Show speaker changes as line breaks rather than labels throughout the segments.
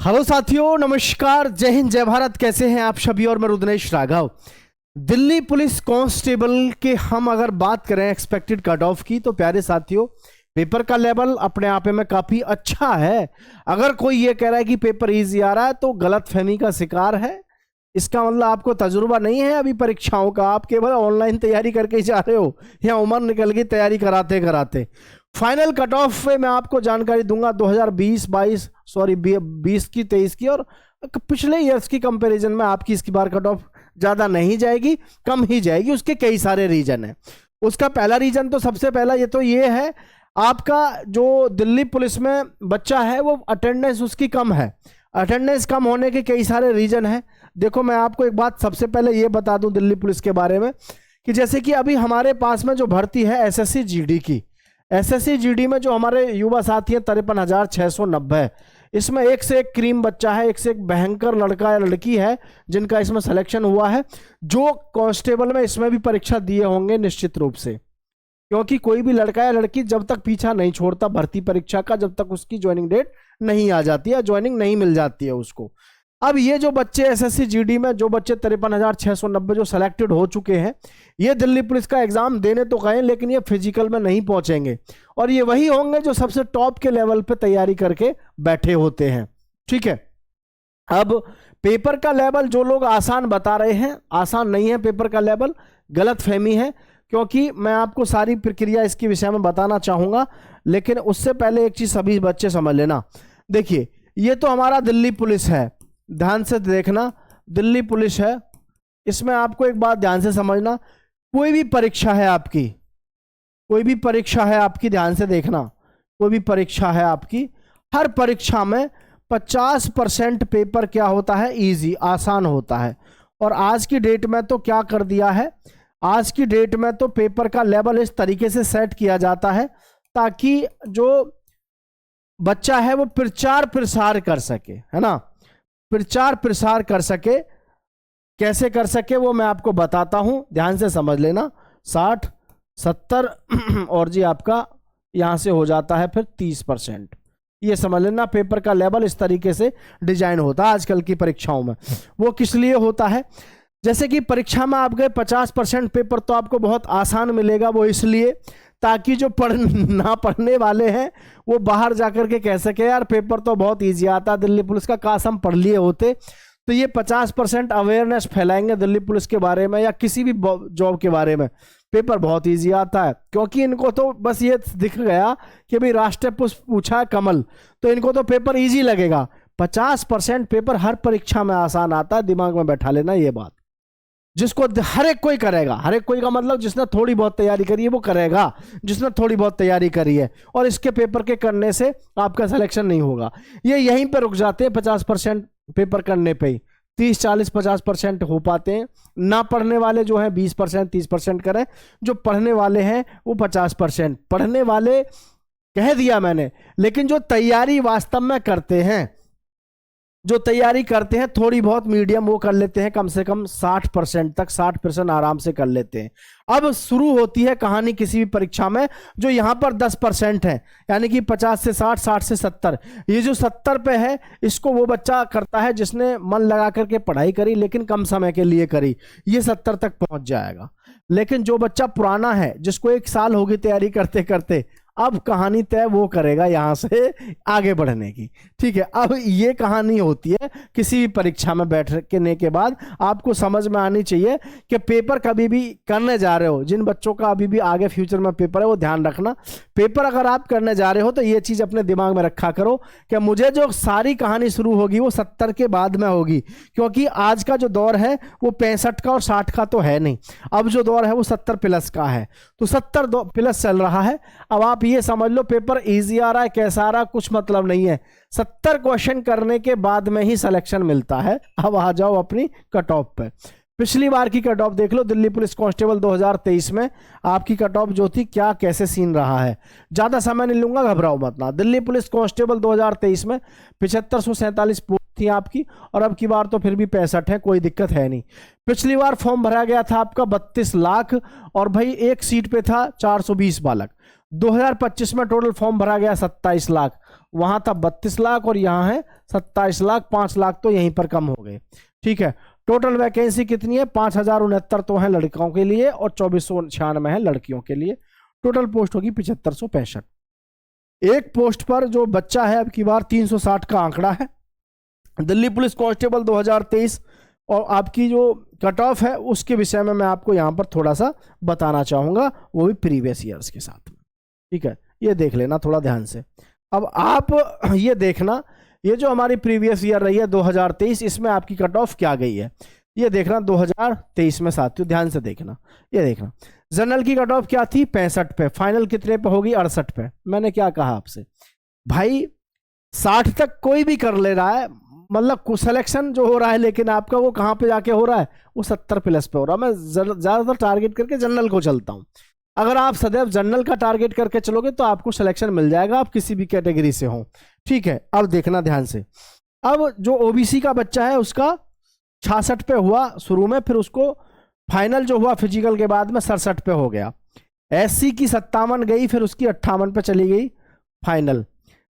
Hello साथियों, नमस्कार, जय हिंद, जय भारत। कैसे हैं आप सभी? और मैं रुद्रेश राघव। दिल्ली पुलिस कांस्टेबल के हम अगर बात करें एक्सपेक्टेड कट ऑफ की, तो प्यारे साथियों पेपर का लेवल अपने आप में काफी अच्छा है। अगर कोई ये कह रहा है कि पेपर इजी आ रहा है तो गलत फहमी का शिकार है। इसका मतलब आपको तजुर्बा नहीं है अभी परीक्षाओं का, आप केवल ऑनलाइन तैयारी करके ही जा रहे हो या उम्र निकल गई तैयारी कराते कराते। फाइनल कट ऑफ पे मैं आपको जानकारी दूंगा 2020-22 सॉरी 20 की 23 की, और पिछले ईयर्स की कंपैरिजन में आपकी इसकी बार कट ऑफ ज़्यादा नहीं जाएगी, कम ही जाएगी। उसके कई सारे रीजन हैं। उसका पहला रीजन तो सबसे पहला ये है, आपका जो दिल्ली पुलिस में बच्चा है वो अटेंडेंस उसकी कम है। अटेंडेंस कम होने के कई सारे रीजन हैं। देखो, मैं आपको एक बात सबसे पहले ये बता दूं दिल्ली पुलिस के बारे में कि जैसे कि अभी हमारे पास में जो भर्ती है एसएससी जीडी की, एसएससी जीडी में जो हमारे युवा साथी हैं 53,690, इसमें एक से एक क्रीम बच्चा है, एक से एक भयंकर लड़का या लड़की है जिनका इसमें सिलेक्शन हुआ है, जो कांस्टेबल में इसमें भी परीक्षा दिए होंगे निश्चित रूप से। क्योंकि कोई भी लड़का या लड़की जब तक पीछा नहीं छोड़ता भर्ती परीक्षा का, जब तक उसकी ज्वाइनिंग डेट नहीं आ जाती है, ज्वाइनिंग नहीं मिल जाती है उसको। अब ये जो बच्चे एसएससी जीडी में जो बच्चे 53,690 जो सेलेक्टेड हो चुके हैं, ये दिल्ली पुलिस का एग्जाम देने तो गए, लेकिन ये फिजिकल में नहीं पहुंचेंगे। और ये वही होंगे जो सबसे टॉप के लेवल पे तैयारी करके बैठे होते हैं। ठीक है, अब पेपर का लेवल जो लोग आसान बता रहे हैं, आसान नहीं है पेपर का लेवल, गलत फहमी है। क्योंकि मैं आपको सारी प्रक्रिया इसके विषय में बताना चाहूंगा, लेकिन उससे पहले एक चीज सभी बच्चे समझ लेना। देखिए, ये तो हमारा दिल्ली पुलिस है, ध्यान से देखना, दिल्ली पुलिस है। इसमें आपको एक बात ध्यान से समझना, कोई भी परीक्षा है आपकी, कोई भी परीक्षा है आपकी, ध्यान से देखना, कोई भी परीक्षा है आपकी, हर परीक्षा में 50% पेपर क्या होता है, इजी, आसान होता है। और आज की डेट में तो क्या कर दिया है, आज की डेट में तो पेपर का लेवल इस तरीके से सेट किया जाता है ताकि जो बच्चा है वो प्रचार प्रसार कर सके, है ना, प्रचार प्रसार कर सके। कैसे कर सके वो मैं आपको बताता हूं, ध्यान से समझ लेना। 60, 70 और जी आपका यहां से हो जाता है फिर 30%। ये समझ लेना, पेपर का लेवल इस तरीके से डिजाइन होता है आजकल की परीक्षाओं में। वो किस लिए होता है, जैसे कि परीक्षा में आप गए 50% पेपर तो आपको बहुत आसान मिलेगा, वो इसलिए ताकि जो ना पढ़ने वाले हैं वो बाहर जाकर के कह सके यार पेपर तो बहुत इजी आता है दिल्ली पुलिस का, काश हम पढ़ लिए होते। तो ये 50% अवेयरनेस फैलाएंगे दिल्ली पुलिस के बारे में या किसी भी जॉब के बारे में, पेपर बहुत इजी आता है। क्योंकि इनको तो बस ये दिख गया कि भाई राष्ट्रीय पुष्प पूछा है कमल, तो इनको तो पेपर इजी लगेगा। 50% पेपर हर परीक्षा में आसान आता है, दिमाग में बैठा लेना ये बात। जिसको हर एक कोई करेगा, हर एक कोई का मतलब जिसने थोड़ी बहुत तैयारी करी है वो करेगा, जिसने थोड़ी बहुत तैयारी करी है। और इसके पेपर के करने से आपका सिलेक्शन नहीं होगा, ये यहीं पे रुक जाते हैं 50% पेपर करने पे ही। 30, 40, 50% हो पाते हैं। ना पढ़ने वाले जो हैं 20%, 30% करें, जो पढ़ने वाले हैं वो 50%। पढ़ने वाले कह दिया मैंने, लेकिन जो तैयारी वास्तव में करते हैं, जो तैयारी करते हैं थोड़ी बहुत मीडियम, वो कर लेते हैं कम से कम 60% तक, 60% आराम से कर लेते हैं। अब शुरू होती है कहानी किसी भी परीक्षा में, जो यहां पर 10% है, यानी कि 50 से 60, 60 से 70। ये जो 70 पे है, इसको वो बच्चा करता है जिसने मन लगा करके पढ़ाई करी लेकिन कम समय के लिए करी, ये 70 तक पहुंच जाएगा। लेकिन जो बच्चा पुराना है, जिसको 1 साल होगी तैयारी करते करते, अब कहानी तय वो करेगा यहां से आगे बढ़ने की। ठीक है, अब ये कहानी होती है किसी भी परीक्षा में बैठने के बाद आपको समझ में आनी चाहिए कि पेपर कभी भी करने जा रहे हो, जिन बच्चों का अभी भी आगे फ्यूचर में पेपर है वो ध्यान रखना। पेपर अगर आप करने जा रहे हो तो ये चीज अपने दिमाग में रखा करो कि मुझे जो सारी कहानी शुरू होगी वो 70 के बाद में होगी। क्योंकि आज का जो दौर है वो 65 का और 60 का तो है नहीं, अब जो दौर है वो 70 प्लस का है, तो 70 प्लस चल रहा है। अब आप ये समझ लो पेपर इजी आ रहा है कैसा आ रहा है कुछ मतलब नहीं है, 70 क्वेश्चन करने के बाद में ही सिलेक्शन मिलता है। अब आ जाओ अपनी कट ऑफ पे। पिछली बार की कट ऑफ देख लो, दिल्ली पुलिस कांस्टेबल 2023 में आपकी कट ऑफ जो थी, क्या कैसे सीन रहा है। ज्यादा समय नहीं लूंगा, घबराओ मत ना। दिल्ली पुलिस कांस्टेबल 2023 में 7547 पोस्ट थी आपकी, और अब की बार तो फिर भी 65 है, कोई दिक्कत है नहीं। पिछली बार फॉर्म भरा गया था आपका 32 लाख, और भाई एक सीट पे था 420 बालक। 2025 में टोटल फॉर्म भरा गया 27 लाख, वहां था 32 लाख और यहाँ है 27 लाख, 5 लाख तो यहीं पर कम हो गए। ठीक है, टोटल वैकेंसी कितनी है? 5069 तो है लड़कों के लिए और 2496 है लड़कियों के लिए। टोटल पोस्ट होगी 7565। एक पोस्ट पर जो बच्चा है अब की बार 360 का आंकड़ा है। दिल्ली पुलिस कांस्टेबल 2023 और आपकी जो कट ऑफ है उसके विषय में मैं आपको यहां पर थोड़ा सा बताना चाहूंगा, वो भी प्रीवियस ईयर्स के साथ में। ठीक है, ये देख लेना थोड़ा ध्यान से। अब आप ये देखना, ये जो हमारी प्रीवियस ईयर रही है 2023, इसमें आपकी कट ऑफ क्या गई है ये देखना। 2023 में साथियों ध्यान से देखना, ये देखना जनरल की कट ऑफ क्या थी? 65 पे। फाइनल कितने पे होगी? 68 पे। मैंने क्या कहा आपसे भाई, 60 तक कोई भी कर ले रहा है, मतलब सिलेक्शन जो हो रहा है, लेकिन आपका वो कहां पे जाके हो रहा है? वो 70 प्लस पे हो रहा है। मैं ज्यादातर टारगेट करके जनरल को चलता हूं। अगर आप सदैव जनरल का टारगेट करके चलोगे तो आपको सिलेक्शन मिल जाएगा, आप किसी भी कैटेगरी से हो। ठीक है, अब देखना ध्यान से। अब जो ओबीसी का बच्चा है उसका 66 पे हुआ शुरू में, फिर उसको फाइनल जो हुआ फिजिकल के बाद में 67 पे हो गया। एससी की 57 गई, फिर उसकी 58 पे चली गई फाइनल।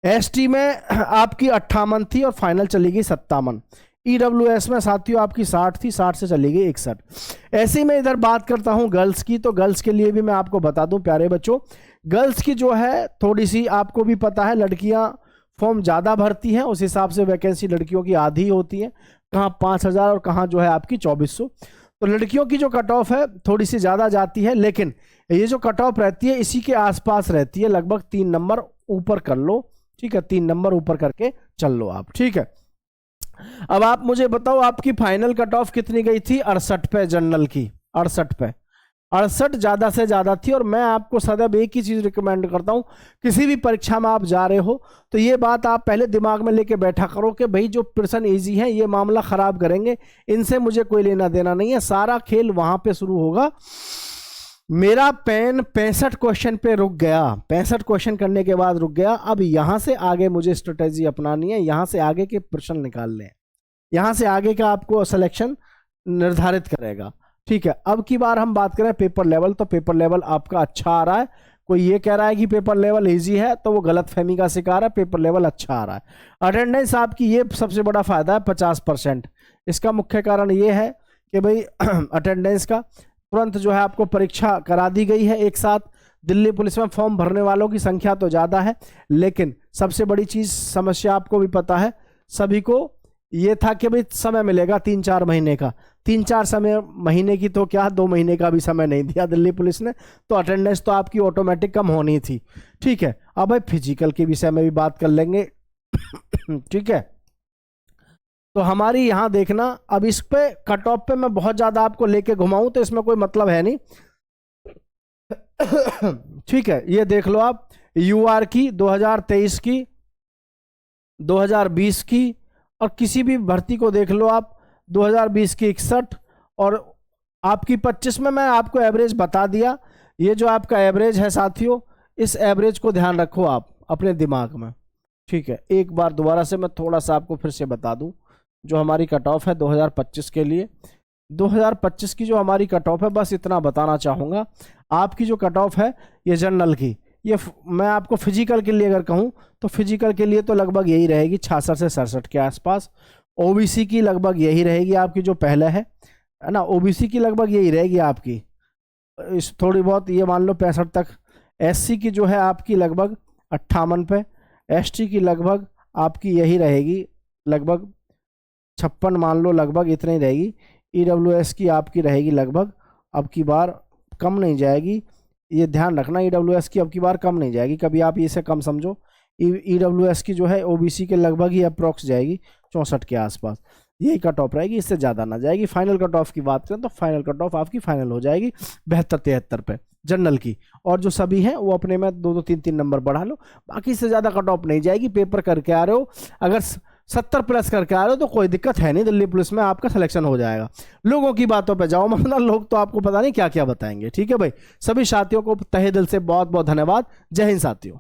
एसटी में आपकी 58 थी और फाइनल चली गई 57। ईडब्ल्यूएस में साथियों आपकी 60 थी, 60 से चली गई 61। ऐसे ही मैं इधर बात करता हूं गर्ल्स की, तो गर्ल्स के लिए भी मैं आपको बता दूं प्यारे बच्चों, गर्ल्स की जो है थोड़ी सी आपको भी पता है, लड़कियां फॉर्म ज़्यादा भरती हैं, उस हिसाब से वैकेंसी लड़कियों की आधी होती है, कहाँ 5000 और कहाँ जो है आपकी 2400। तो लड़कियों की जो कट ऑफ है थोड़ी सी ज़्यादा जाती है, लेकिन ये जो कट ऑफ रहती है इसी के आसपास रहती है, लगभग 3 नंबर ऊपर कर लो। ठीक है, 3 नंबर ऊपर करके चल लो आप। ठीक है, अब आप मुझे बताओ आपकी फाइनल कट ऑफ कितनी गई थी? 68 पे जनरल की, 68 पे। 68 ज्यादा से ज्यादा थी। और मैं आपको सदैव एक ही चीज रिकमेंड करता हूं, किसी भी परीक्षा में आप जा रहे हो तो ये बात आप पहले दिमाग में लेके बैठा करो कि भाई जो प्रश्न इजी है ये मामला खराब करेंगे, इनसे मुझे कोई लेना देना नहीं है। सारा खेल वहां पे शुरू होगा। मेरा पेन 65 क्वेश्चन पे रुक गया, 65 क्वेश्चन करने के बाद रुक गया। अब यहां से आगे मुझे स्ट्रेटेजी अपनानी है, यहां से आगे के प्रश्न निकालने हैं, यहां से आगे का आपको सिलेक्शन निर्धारित करेगा। ठीक है, अब की बार हम बात करें पेपर लेवल, तो पेपर लेवल आपका अच्छा आ रहा है। कोई ये कह रहा है कि पेपर लेवल इजी है तो वो गलत फहमी का शिकार है, पेपर लेवल अच्छा आ रहा है। अटेंडेंस आपकी, ये सबसे बड़ा फायदा है 50%। इसका मुख्य कारण ये है कि भाई अटेंडेंस का तुरंत जो है आपको परीक्षा करा दी गई है एक साथ। दिल्ली पुलिस में फॉर्म भरने वालों की संख्या तो ज़्यादा है, लेकिन सबसे बड़ी चीज़ समस्या आपको भी पता है, सभी को ये था कि भाई समय मिलेगा 3-4 महीने का। 3-4 महीने की तो क्या 2 महीने का भी समय नहीं दिया दिल्ली पुलिस ने, तो अटेंडेंस तो आपकी ऑटोमेटिक कम होनी थी। ठीक है, अब भाई फिजिकल के विषय में भी बात कर लेंगे। ठीक है, तो हमारी यहां देखना, अब इस पे कट ऑफ पे मैं बहुत ज्यादा आपको लेके घुमाऊं तो इसमें कोई मतलब है नहीं। ठीक है, ये देख लो आप, यूआर की 2023 की, 2020 की, और किसी भी भर्ती को देख लो आप, 2020 की 61 और आपकी 25 में मैं आपको एवरेज बता दिया। ये जो आपका एवरेज है साथियों, इस एवरेज को ध्यान रखो आप अपने दिमाग में। ठीक है, एक बार दोबारा से मैं थोड़ा सा आपको फिर से बता दूं, जो हमारी कट ऑफ है 2025 के लिए, 2025 की जो हमारी कट ऑफ है, बस इतना बताना चाहूँगा। आपकी जो कट ऑफ है ये जनरल की, ये मैं आपको फिजिकल के लिए अगर कहूँ तो फिजिकल के लिए तो लगभग यही रहेगी 66 से 67 के आसपास। ओबीसी की लगभग यही रहेगी आपकी जो पहले है ना, ओबीसी की लगभग यही रहेगी आपकी, इस थोड़ी बहुत ये मान लो 65 तक। एससी की जो है आपकी लगभग 58 पे, एसटी की लगभग आपकी यही रहेगी लगभग 56 मान लो, लगभग इतनी ही रहेगी। ईडब्ल्यूएस की आपकी रहेगी लगभग, अब की बार कम नहीं जाएगी, ये ध्यान रखना, ईडब्ल्यूएस की अब की बार कम नहीं जाएगी, कभी आप इसे कम समझो। ईडब्ल्यूएस की जो है ओबीसी के लगभग ही अप्रोक्स जाएगी 64 के आसपास, यही कट ऑफ रहेगी, इससे ज़्यादा ना जाएगी। फाइनल कट ऑफ की बात करें तो फाइनल कट ऑफ आपकी फाइनल हो जाएगी 72-73 पे जनरल की, और जो सभी हैं वो अपने में 2-2, 3-3 नंबर बढ़ा लो, बाकी से ज़्यादा कट ऑफ नहीं जाएगी। पेपर करके आ रहे हो, अगर 70 प्लस करके आ रहे हो तो कोई दिक्कत है नहीं, दिल्ली पुलिस में आपका सिलेक्शन हो जाएगा। लोगों की बातों पे जाओ, मतलब लोग तो आपको पता नहीं क्या क्या बताएंगे। ठीक है भाई, सभी साथियों को तहे दिल से बहुत बहुत धन्यवाद। जय हिंद साथियों।